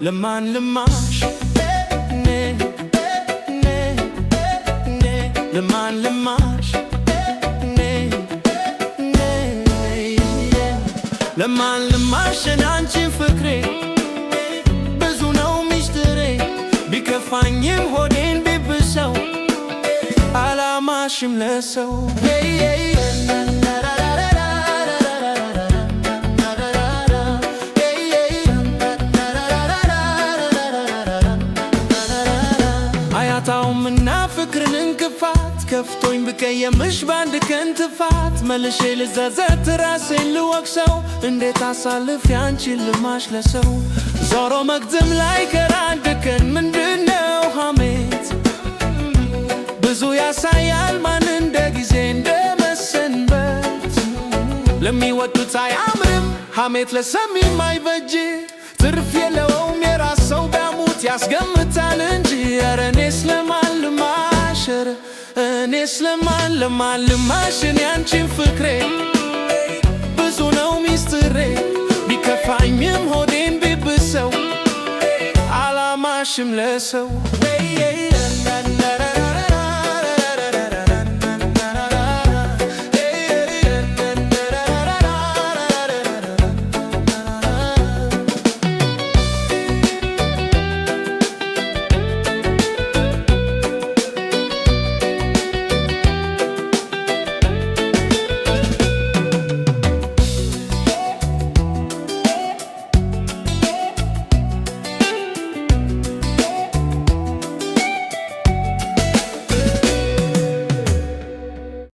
ለማን ልማሽ ለማን ልማሽ ለማን ልማሽ አንቺን ፍቅሬ ብዙ ነው ሚስጥሬ ቢከፋኝም ሆዴን ቢብሰው አላማሽም ለሰው አያታውምና ፍቅርን እንቅፋት ከፍቶኝ ብቀየምሽ በአንድ ቀን ትፋት መልሼ ልዘዘት ራሴን ልወቅሰው እንዴት አሳልፍ ያንቺን ልማሽ ለሰው ዞሮ መግዘም ላይ ከራንድ ቀን ምንድነው ሐሜት ብዙ ያሳያል ማን እንደ ጊዜ እንደ መሰንበት ለሚወዱት አያምርም ሐሜት ለሰሚም አይበጅ ትርፍ የለውም የራስ ሰው ቢያሙት ያስገምታል እንጂ ኧረ እኔስ ለማን ልማሽ እኔስ ለማን ልማሽ እኔ አንቺን ፍቅሬ ብዙ ነው ሚስጥሬ ቢከፋኝም ሆዴን ቢብሰው አላማሽም ለሰው